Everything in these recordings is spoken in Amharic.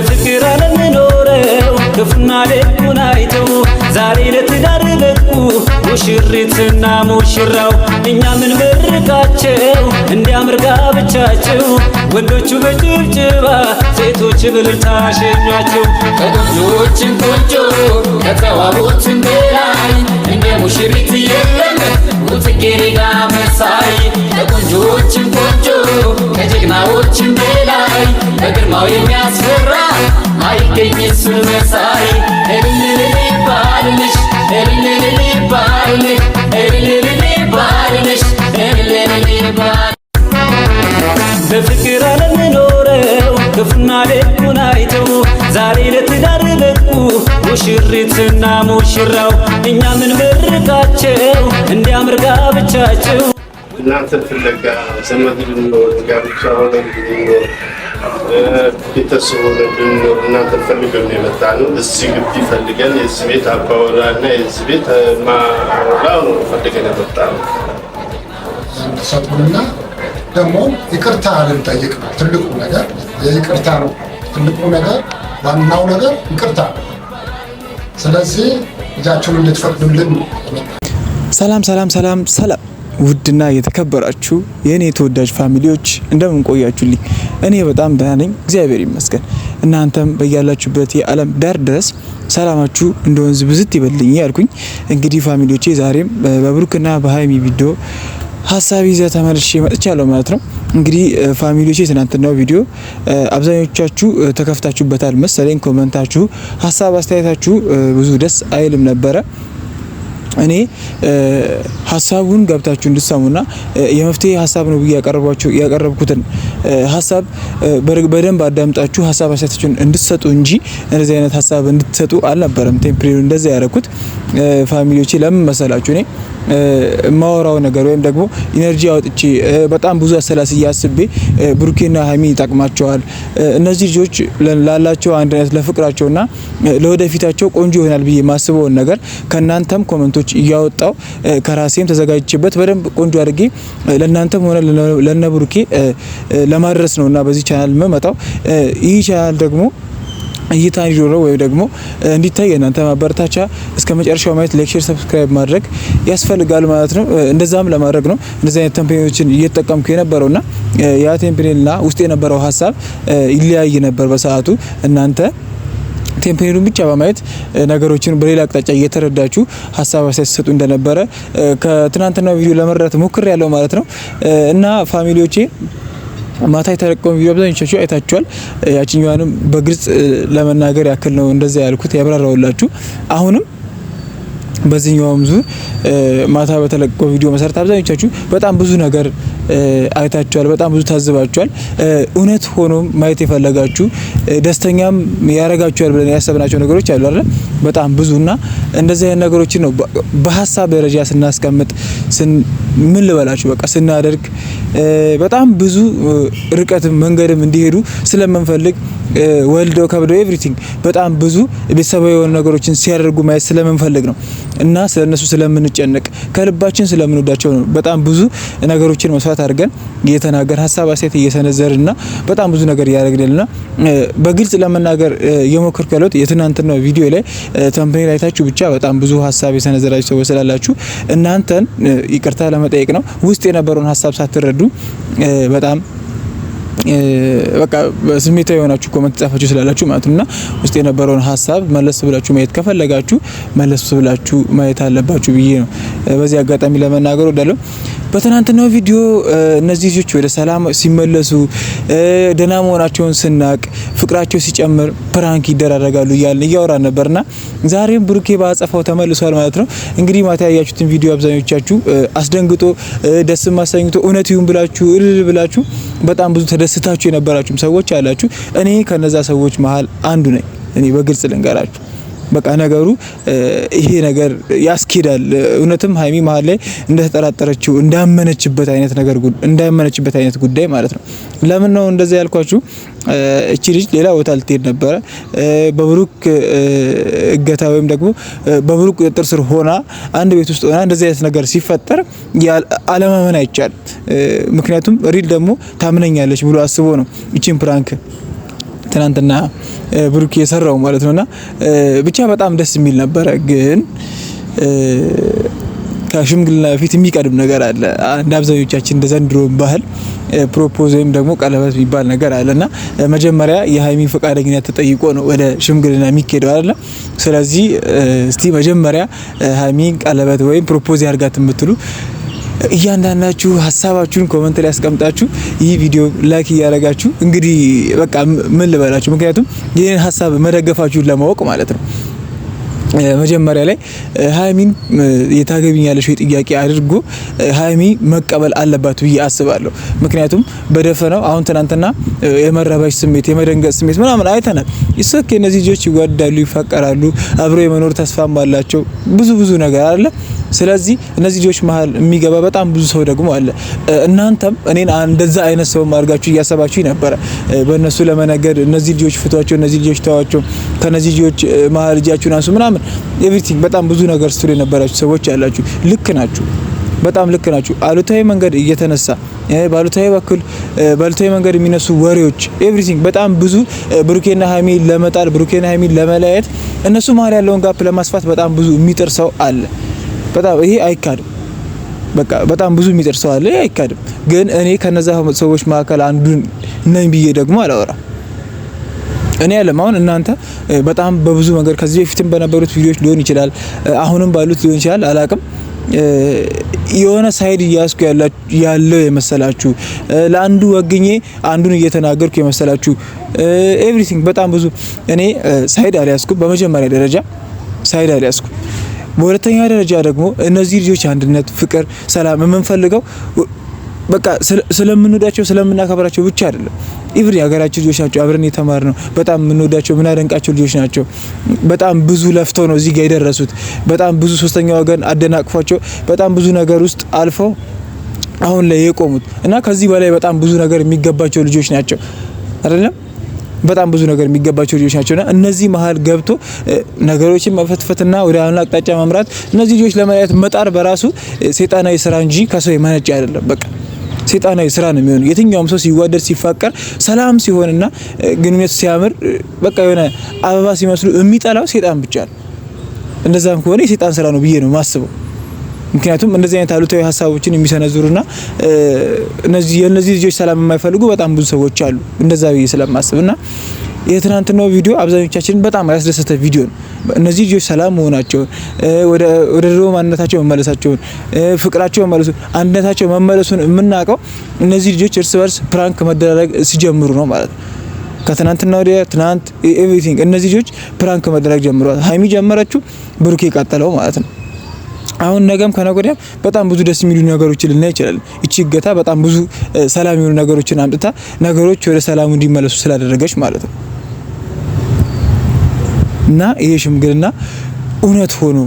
በፍቅር ዓለም ኖረው ክፉና ደጉን አይተው ዛሬ ለትዳር በቁ ሙሽሪትና ሙሽራው እኛ ምን መርቃቸው እንዲያምር ጋብቻቸው ወንዶቹ በጭብጨባ ሴቶች በእልልታ ሸኟቸው ከቆንጆዎችም ቆንጆ ከተዋቡትም በላይ እንደ ሙሽሪት የለም ጽጌረዳ መሳይ ከቆንጆዎችም ቆንጆ ከጀግናዎችም በላይ በግርማው የሚያስፈራ አይገኝ እሱን መሳይ እልል ይባልልሽ እልል ይባልልሽ እልል ይባልልሽ እልል ይባል በፍቅር ዓለም ኖረው ክፉና ደጉን አይተው ዛሬ ለትዳር በቁ ሙሽሪትና ሙሽራው እኛ ምን መርቃቸው እንዲያምር ጋብቻቸው እናንተ ፍለጋ ዘመድ ልንኖር ጋብቻ ሆነ ልንኖር ቤተሰብ ሆነ ልንኖር እናንተ ፈልገን የመጣ ነው። እዚህ ግቢ ፈልገን የዚህ ቤት አባወራና የዚህ ቤት ማወራ ነው ፈልገን የመጣ ነው። ሰጡንና ደግሞ ይቅርታ ልንጠይቅ ነው። ትልቁ ነገር የይቅርታ ነው። ትልቁ ነገር ዋናው ነገር ይቅርታ ነው። ስለዚህ ልጃችሁን እንድትፈቅዱልን ሰላም ሰላም ሰላም ሰላም ውድና የተከበራችሁ የኔ ተወዳጅ ፋሚሊዎች እንደምን ቆያችሁልኝ? እኔ በጣም ደህና ነኝ፣ እግዚአብሔር ይመስገን። እናንተም በያላችሁበት የዓለም ዳር ድረስ ሰላማችሁ እንደ ወንዝ ብዝት ይበልኝ ያልኩኝ እንግዲህ ፋሚሊዎቼ ዛሬም በብሩክና በሀይሚ ቪዲዮ ሀሳብ ይዘ ተመልሼ መጥቻለሁ ማለት ነው። እንግዲህ ፋሚሊዎቼ ትናንትናው ቪዲዮ አብዛኞቻችሁ ተከፍታችሁበታል መሰለኝ። ኮሜንታችሁ፣ ሀሳብ አስተያየታችሁ ብዙ ደስ አይልም ነበረ። እኔ ሀሳቡን ገብታችሁ እንድትሰሙና የመፍትሄ ሀሳብ ነው ብዬ ያቀረብኩትን ሀሳብ በደንብ አዳምጣችሁ ሀሳብ አስተያየታችሁን እንድትሰጡ እንጂ እንደዚህ አይነት ሀሳብ እንድትሰጡ አልነበረም። ቴምፕሌሩ እንደዛ ያደረኩት ፋሚሊዎቼ ለምን መሰላችሁ? እኔ ማወራው ነገር ወይም ደግሞ ኢነርጂ አውጥቼ በጣም ብዙ አሰላስዬ አስቤ ብሩኬና ሀይሚ ይጠቅማቸዋል፣ እነዚህ ልጆች ላላቸው አንድነት ለፍቅራቸውና ለወደፊታቸው ቆንጆ ይሆናል ብዬ ማስበውን ነገር ከናንተም ኮሜንቶች እያወጣው ከራሴም ተዘጋጅቼበት በደንብ ቆንጆ አድርጌ ለናንተም ሆነ ለነ ብሩኬ ለማድረስ ነውና በዚህ ቻናል መመጣው። ይህ ቻናል ደግሞ እይታ እንዲኖረው ወይ ደግሞ እንዲታይ እናንተ ማበረታቻ እስከ መጨረሻው ማየት፣ ላይክ፣ ሼር፣ ሰብስክራይብ ማድረግ ያስፈልጋል ማለት ነው። እንደዛም ለማድረግ ነው እንደዚህ አይነት ቴምፕሌቶችን እየተጠቀምኩ የነበረውና ያ ቴምፕሌትና ውስጥ የነበረው ሀሳብ ይለያይ ነበር በሰዓቱ። እናንተ ቴምፕሌቱን ብቻ በማየት ነገሮችን በሌላ አቅጣጫ እየተረዳችሁ ሀሳብ አስተያየት እንደነበረ ከትናንትናው ቪዲዮ ለመረዳት ሞክሬያለሁ ማለት ነው። እና ፋሚሊዎቼ ማታ የተለቀቀው ቪዲዮ አብዛኞቻችሁ አይታችኋል። ያቺኛዋንም በግልጽ ለመናገር ያክል ነው እንደዛ ያልኩት ያብራራውላችሁ። አሁንም በዚህኛውም ዙር ማታ በተለቀቀው ቪዲዮ መሰረት አብዛኞቻችሁ በጣም ብዙ ነገር አይታችኋል፣ በጣም ብዙ ታዝባችኋል። እውነት ሆኖ ማየት የፈለጋችሁ ደስተኛም ያረጋችኋል ብለን ያሰብናቸው ነገሮች አሉ አይደል? በጣም ብዙና እንደዚህ አይነት ነገሮችን ነው በሀሳብ ደረጃ ስናስቀምጥ ምን ልበላችሁ በቃ ስናደርግ በጣም ብዙ ርቀትም መንገድም እንዲሄዱ ስለምንፈልግ ወልደው ከብደው ኤቭሪቲንግ በጣም ብዙ ቤተሰባዊ የሆኑ ነገሮችን ሲያደርጉ ማየት ስለምንፈልግ ነው እና ስለነሱ ስለምንጨነቅ ከልባችን ስለምንወዳቸው ነው በጣም ብዙ ነገሮችን መስዋዕት አድርገን እየተናገር ሀሳብ አስተያየት እየሰነዘርና በጣም ብዙ ነገር ያደርግልልና በግልጽ ለመናገር የሞከርኩ ያለሁት የትናንትናው ቪዲዮ ላይ ተምፕሌን አይታችሁ ብቻ በጣም ብዙ ሀሳብ የሰነዘራችሁ ሰዎች ስላላችሁ እናንተን ይቅርታ ለመጠየቅ ነው። ውስጥ የነበረውን ሀሳብ ሳትረዱ በጣም በቃ ስሜታዊ የሆናችሁ ኮሜንት ጻፋችሁ ስላላችሁ ማለት ነውና ውስጥ የነበረውን ሀሳብ መለስ ብላችሁ ማየት ከፈለጋችሁ መለስ ብላችሁ ማየት አለባችሁ ብዬ ነው በዚህ አጋጣሚ ለመናገር ወዳለው። በትናንትናው ቪዲዮ እነዚህ ልጆች ወደ ሰላም ሲመለሱ ደህና መሆናቸውን ስናቅ ፍቅራቸው ሲጨምር ፕራንክ ይደራረጋሉ እያወራን ነበርና ዛሬም ብሩኬ ባጸፋው ተመልሷል ማለት ነው። እንግዲህ ማታ ያያችሁትን ቪዲዮ አብዛኞቻችሁ አስደንግጦ ደስ ማሰኝቶ እውነት ይሁን ብላችሁ እልል ብላችሁ በጣም ብዙ ተደስታችሁ የነበራችሁም ሰዎች አላችሁ። እኔ ከነዛ ሰዎች መሀል አንዱ ነኝ። እኔ በግልጽ ልንገራችሁ በቃ ነገሩ ይሄ ነገር ያስኬዳል። እውነትም ሀይሚ መሀል ላይ እንደተጠራጠረችው እንዳመነችበት አይነት ጉዳይ ማለት ነው። ለምን ነው እንደዛ ያልኳችሁ? እቺ ልጅ ሌላ ቦታ ልትሄድ ነበረ። በብሩክ እገታ ወይም ደግሞ በብሩክ ቁጥጥር ስር ሆና አንድ ቤት ውስጥ ሆና እንደዚህ አይነት ነገር ሲፈጠር አለማመን አይቻልም። ምክንያቱም ሪል ደግሞ ታምነኛለች ብሎ አስቦ ነው እቺን ፕራንክ ትናንትና ብሩክ የሰራው ማለት ነውና ብቻ በጣም ደስ የሚል ነበረ። ግን ከሽምግልና በፊት የሚቀድም ነገር አለ። እንደ አብዛኞቻችን እንደ ዘንድሮ ባህል ፕሮፖዝ ወይም ደግሞ ቀለበት የሚባል ነገር አለና መጀመሪያ የሀይሚ ፈቃደኝነት ተጠይቆ ነው ወደ ሽምግልና የሚኬደው አይደል? ስለዚህ እስቲ መጀመሪያ ሀይሚን ቀለበት ወይም ፕሮፖዝ ያርጋት የምትሉ እያንዳንዳችሁ ሀሳባችሁን ኮሜንት ላይ ያስቀምጣችሁ ይህ ቪዲዮ ላይክ እያደረጋችሁ እንግዲህ በቃ ምን ልበላችሁ፣ ምክንያቱም ይህን ሀሳብ መደገፋችሁን ለማወቅ ማለት ነው። መጀመሪያ ላይ ሀይሚን የታገቢኛለሽ ወይ ጥያቄ አድርጎ ሀይሚ መቀበል አለባት ብዬ አስባለሁ። ምክንያቱም በደፈነው አሁን ትናንትና የመረበሽ ስሜት የመደንገጥ ስሜት ምናምን አይተናል። ይሰክ እነዚህ ልጆች ይዋደዳሉ፣ ይፋቀራሉ፣ አብሮ የመኖር ተስፋም አላቸው ብዙ ነገር አለ። ስለዚህ እነዚህ ልጆች መሀል የሚገባ በጣም ብዙ ሰው ደግሞ አለ። እናንተም እኔን እንደዛ አይነት ሰው አድርጋችሁ እያሰባችሁ ነበረ በእነሱ ለመነገድ እነዚህ ልጆች ፍቷቸው፣ እነዚህ ልጆች ተዋቸው፣ ከነዚህ ልጆች መሀል ልጃችሁን አንሱ ምናምን ኤቭሪቲንግ በጣም ብዙ ነገር ስትሉ የነበራችሁ ሰዎች ያላችሁ ልክ ናችሁ፣ በጣም ልክ ናችሁ። አሉታዊ መንገድ እየተነሳ ባሉታዊ መንገድ የሚነሱ ወሬዎች ኤቭሪቲንግ በጣም ብዙ ብሩኬና ሀይሚ ለመጣል ብሩኬና ሀይሚ ለመለያየት እነሱ መሀል ያለውን ጋፕ ለማስፋት በጣም ብዙ የሚጥር ሰው አለ። በጣም ይሄ አይካድም። በቃ በጣም ብዙ የሚጥር ሰው አለ፣ አይካድም። ግን እኔ ከነዛ ሰዎች መካከል አንዱ ነኝ ብዬ ደግሞ አላወራም። እኔ ያለም አሁን እናንተ በጣም በብዙ መንገድ ከዚህ በፊትም በነበሩት ቪዲዮዎች ሊሆን ይችላል፣ አሁንም ባሉት ሊሆን ይችላል፣ አላቅም የሆነ ሳይድ እያስኩ ያለው የመሰላችሁ ለአንዱ ወግኜ አንዱን እየተናገርኩ የመሰላችሁ ኤቭሪቲንግ በጣም ብዙ እኔ ሳይድ አልያዝኩም። በመጀመሪያ ደረጃ ሳይድ አልያዝኩም። በሁለተኛ ደረጃ ደግሞ እነዚህ ልጆች አንድነት፣ ፍቅር፣ ሰላም የምንፈልገው በቃ ስለምንወዳቸው ስለምናከብራቸው ብቻ አይደለም። ኢቭሪ ሀገራችን ልጆች ናቸው፣ አብረን የተማርነው በጣም የምንወዳቸው የምናደንቃቸው ልጆች ናቸው። በጣም ብዙ ለፍተው ነው እዚህ ጋር የደረሱት። በጣም ብዙ ሶስተኛ ወገን አደናቅፏቸው በጣም ብዙ ነገር ውስጥ አልፈው አሁን ላይ የቆሙት እና ከዚህ በላይ በጣም ብዙ ነገር የሚገባቸው ልጆች ናቸው አይደለም? በጣም ብዙ ነገር የሚገባቸው ልጆች ናቸውና እነዚህ መሀል ገብቶ ነገሮችን መፈትፈትና ወደ አንድ አቅጣጫ መምራት እነዚህ ልጆች ለመለያየት መጣር በራሱ ሰይጣናዊ ስራ እንጂ ከሰው የመነጨ አይደለም። በቃ ሰይጣናዊ ስራ ነው የሚሆነው። የትኛውም ሰው ሲዋደድ ሲፋቀር ሰላም ሲሆንና ግንኙነቱ ሲያምር በቃ የሆነ አበባ ሲመስሉ የሚጠላው ሰይጣን ብቻ ነው። እንደዛም ከሆነ የሰይጣን ስራ ነው ብዬ ነው ማስበው። ምክንያቱም እንደዚህ አይነት አሉታዊ ሀሳቦችን የሚሰነዝሩና የነዚህ ልጆች ሰላም የማይፈልጉ በጣም ብዙ ሰዎች አሉ፣ እንደዛ ብዬ ስለማስብና የትናንትናው ቪዲዮ አብዛኞቻችንን በጣም ያስደሰተ ቪዲዮ ነው። እነዚህ ልጆች ሰላም መሆናቸውን ወደ ድሮ ማንነታቸው መመለሳቸውን ፍቅራቸው መመለሱ አንድነታቸው መመለሱን የምናውቀው እነዚህ ልጆች እርስ በርስ ፕራንክ መደረግ ሲጀምሩ ነው ማለት ነው። ከትናንትና ወዲያ ትናንት ኤቭሪቲንግ እነዚህ ልጆች ፕራንክ መደረግ ጀምረዋል። ሀይሚ ጀመረችው፣ ብሩኬ ቀጠለው ማለት ነው። አሁን ነገም ከነገ ወዲያም በጣም ብዙ ደስ የሚሉ ነገሮችን ልናይ ይችላል። እቺ እገታ በጣም ብዙ ሰላም የሆኑ ነገሮችን አምጥታ ነገሮች ወደ ሰላሙ እንዲመለሱ ስላደረገች ማለት ነው እና ይሄ ሽምግልና እውነት ሆኖ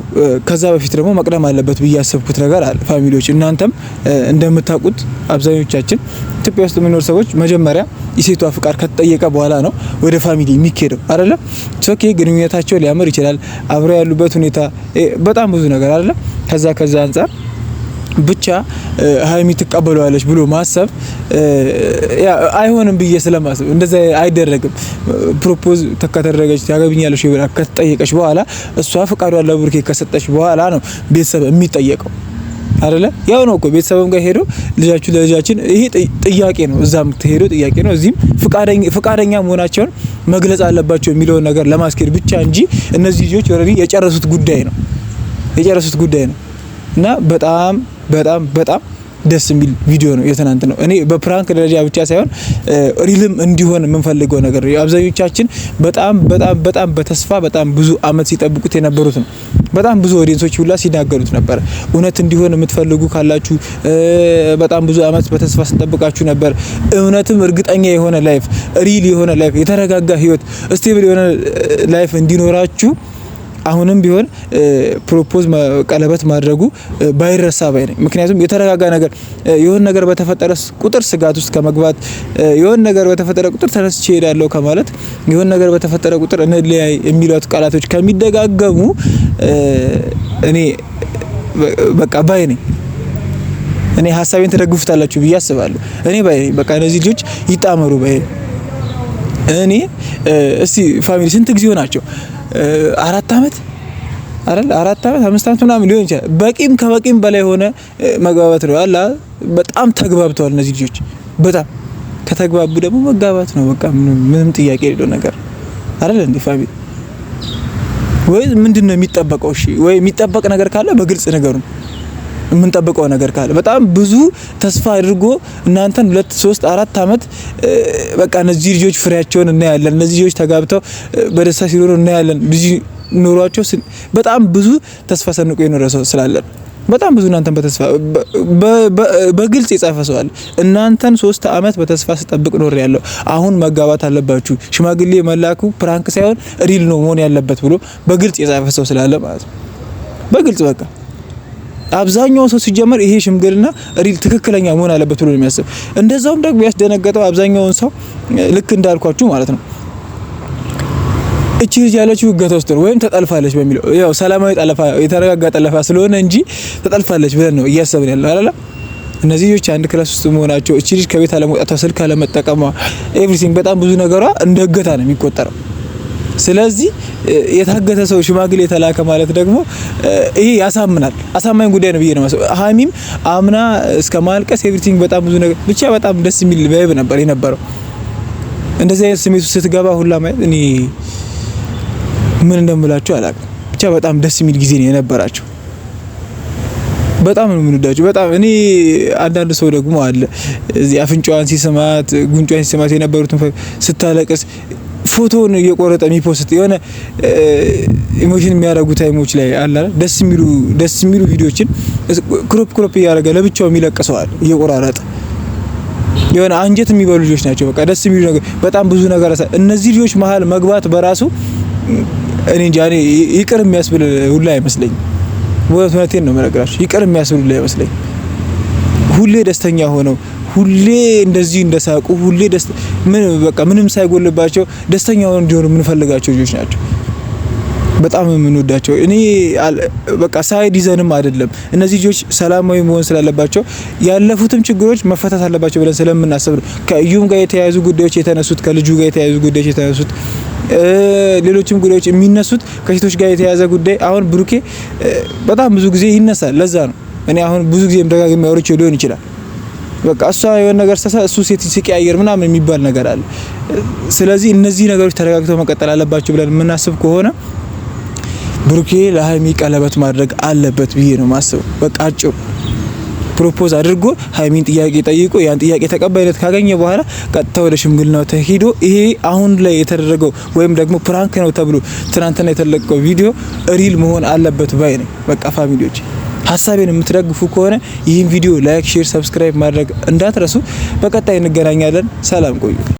ከዛ በፊት ደግሞ መቅደም አለበት ብዬ ያሰብኩት ነገር አለ። ፋሚሊዎች እናንተም እንደምታውቁት አብዛኞቻችን ኢትዮጵያ ውስጥ የሚኖር ሰዎች መጀመሪያ የሴቷ ፍቃድ ከተጠየቀ በኋላ ነው ወደ ፋሚሊ የሚኬደው አይደለም። ኦኬ ግንኙነታቸው ሊያምር ይችላል፣ አብረው ያሉበት ሁኔታ በጣም ብዙ ነገር አይደለም። ከዛ አንፃር ብቻ ሀይሚ ትቀበለዋለች ብሎ ማሰብ አይሆንም ብዬ ስለማስብ እንደዛ አይደረግም። ፕሮፖዝ ከተደረገች ያገቢኛለሽ ብላ ከተጠየቀች በኋላ እሷ ፍቃዷን ለብሩኬ ከሰጠች በኋላ ነው ቤተሰብ የሚጠየቀው አይደለ? ያው ነው እኮ ቤተሰብም ጋር ሄዶ ልጃችሁ ለልጃችን ይሄ ጥያቄ ነው፣ እዛም ተሄዶ ጥያቄ ነው፣ እዚህም ፍቃደኛ መሆናቸውን መግለጽ አለባቸው የሚለውን ነገር ለማስኬድ ብቻ እንጂ እነዚህ ልጆች ኦልሬዲ የጨረሱት ጉዳይ ነው እና በጣም ደስ የሚል ቪዲዮ ነው የትናንት ነው። እኔ በፕራንክ ደረጃ ብቻ ሳይሆን ሪልም እንዲሆን የምንፈልገው ነገር ነው። አብዛኞቻችን በጣም በተስፋ በጣም ብዙ አመት ሲጠብቁት የነበሩት ነው። በጣም ብዙ ኦዲየንሶች ሁላ ሲናገሩት ነበር። እውነት እንዲሆን የምትፈልጉ ካላችሁ በጣም ብዙ አመት በተስፋ ስንጠብቃችሁ ነበር። እውነትም እርግጠኛ የሆነ ላይፍ፣ ሪል የሆነ ላይፍ፣ የተረጋጋ ህይወት፣ ስቴብል የሆነ ላይፍ እንዲኖራችሁ አሁንም ቢሆን ፕሮፖዝ ቀለበት ማድረጉ ባይረሳ ባይ ነኝ። ምክንያቱም የተረጋጋ ነገር የሆነ ነገር በተፈጠረ ቁጥር ስጋት ውስጥ ከመግባት የሆነ ነገር በተፈጠረ ቁጥር ተነስቼ እሄዳለሁ ከማለት የሆነ ነገር በተፈጠረ ቁጥር እንለያይ የሚሉት ቃላቶች ከሚደጋገሙ እኔ በቃ ባይ ነኝ። እኔ ሀሳቤን ተደግፉታላችሁ ብዬ አስባለሁ። እኔ ባይ ነኝ። በቃ እነዚህ ልጆች ይጣመሩ ባይ ነኝ። እኔ እስቲ ፋሚሊ ስንት ጊዜ ሆናቸው? 4 አመት አይደል? 4 አመት 5 አመት ምናምን ሊሆን ይችላል። በቂም ከበቂም በላይ ሆነ መግባባት ነው አላ። በጣም ተግባብተዋል እነዚህ ልጆች። በጣም ከተግባቡ ደግሞ መጋባት ነው በቃ ምንም ጥያቄ የሌለው ነገር አይደል እንዴ ፋሚሊ? ወይ ምንድነው የሚጠበቀው? እሺ ወይ የሚጠበቅ ነገር ካለ በግልጽ ነገሩን የምንጠብቀው ነገር ካለ በጣም ብዙ ተስፋ አድርጎ እናንተን 2 3 4 አመት በቃ እነዚህ ልጆች ፍሬያቸውን እናያለን፣ እነዚህ ልጆች ተጋብተው በደስታ ሲኖሩ እናያለን። ብዙ ኑሯቸው በጣም ብዙ ተስፋ ሰንቆ የኖረ ሰው ስላለ በጣም ብዙ እናንተን በተስፋ በግልጽ የጻፈሰዋል። እናንተን 3 አመት በተስፋ ስጠብቅ ኖር ያለው አሁን መጋባት አለባችሁ፣ ሽማግሌ መላኩ ፕራንክ ሳይሆን ሪል ነው መሆን ያለበት ብሎ በግልጽ የጻፈሰው ስላለ ማለት ነው። በግልጽ በቃ አብዛኛው ሰው ሲጀመር ይሄ ሽምግልና ሪል ትክክለኛ መሆን አለበት ብሎ ነው የሚያስብ። እንደዛውም ደግሞ ያስደነገጠው አብዛኛውን ሰው ልክ እንዳልኳችሁ ማለት ነው እቺ ልጅ ያለችው እገታ ውስጥ ነው ወይም ተጠልፋለች በሚለው ያው ሰላማዊ ጠለፋ የተረጋጋ ጠለፋ ስለሆነ እንጂ ተጠልፋለች ብለን ነው እያሰብን ያለው አይደል? እነዚህ ልጆች አንድ ክላስ ውስጥ መሆናቸው እቺ ልጅ ከቤት አለመውጣቷ፣ ስልክ አለመጠቀሟ፣ ኤቭሪቲንግ በጣም ብዙ ነገሯ እንደ እገታ ነው የሚቆጠረው። ስለዚህ የታገተ ሰው ሽማግሌ የተላከ ማለት ደግሞ ይሄ ያሳምናል። አሳማኝ ጉዳይ ነው ብዬ ነው ማለት። ሀይሚም አምና እስከ ማልቀስ ኤቭሪቲንግ በጣም ብዙ ነገር ብቻ በጣም ደስ የሚል ቫይብ ነበር የነበረው። እንደዚህ አይነት ስሜት ውስጥ ስትገባ ሁላ ማለት እኔ ምን እንደምላችሁ አላውቅም። ብቻ በጣም ደስ የሚል ጊዜ ነው የነበራቸው። በጣም ነው የምንወዳቸው። በጣም እኔ አንዳንድ ሰው ደግሞ አለ እዚህ አፍንጫዋን ሲስማት ጉንጯን ሲስማት የነበሩትን ስታለቅስ ፎቶውን እየቆረጠ የሚፖስት የሆነ ኢሞሽን የሚያደርጉ ታይሞች ላይ አለ ደስ የሚሉ ቪዲዮችን ክሮፕ እያደረገ ለብቻው የሚለቅሰዋል እየቆራረጠ የሆነ አንጀት የሚበሉ ልጆች ናቸው። በቃ ደስ የሚሉ ነገር በጣም ብዙ ነገር እነዚህ ልጆች መሀል መግባት በራሱ እኔ እንጃ እኔ ይቅር የሚያስብል ሁላ አይመስለኝም። ወጥነቴን ነው የምነግራችሁ። ይቅር የሚያስብል ሁላ አይመስለኝም። ሁሌ ደስተኛ ሆነው ሁሌ እንደዚህ እንደሳቁ ሁሌ በቃ ምንም ሳይጎልባቸው ደስተኛ ሆነው እንዲሆኑ የምንፈልጋቸው ልጆች ናቸው። በጣም የምንወዳቸው እኔ በቃ ሳይድ ይዘንም አይደለም እነዚህ ልጆች ሰላማዊ መሆን ስላለባቸው ያለፉትም ችግሮች መፈታት አለባቸው ብለን ስለምናስብ ነው ከእዩም ጋር የተያያዙ ጉዳዮች የተነሱት፣ ከልጁ ጋር የተያያዙ ጉዳዮች የተነሱት፣ ሌሎችም ጉዳዮች የሚነሱት ከሴቶች ጋር የተያያዘ ጉዳይ አሁን ብሩኬ በጣም ብዙ ጊዜ ይነሳል። ለዛ ነው እኔ አሁን ብዙ ጊዜ ደጋግሜ አውርቼው ሊሆን ይችላል። በቃ እሷ የሆነ ነገር እሱ ሴት ሲቀያየር ምናምን የሚባል ነገር አለ። ስለዚህ እነዚህ ነገሮች ተረጋግተው መቀጠል አለባቸው ብለን የምናስብ ከሆነ ብሩኬ ለሀይሚ ቀለበት ማድረግ አለበት ብዬ ነው ማስበው። በቃ አጭሩ ፕሮፖዝ አድርጎ ሀይሚን ጥያቄ ጠይቆ ያን ጥያቄ ተቀባይነት ካገኘ በኋላ ቀጥታ ወደ ሽምግልናው ተሄዶ ይሄ አሁን ላይ የተደረገው ወይም ደግሞ ፕራንክ ነው ተብሎ ትናንትና የተለቀቀው ቪዲዮ ሪል መሆን አለበት ባይ ነኝ። በቃ ፋሚሊዎች ሀሳቤን የምትደግፉ ከሆነ ይህን ቪዲዮ ላይክ፣ ሼር፣ ሰብስክራይብ ማድረግ እንዳትረሱ። በቀጣይ እንገናኛለን። ሰላም ቆዩ።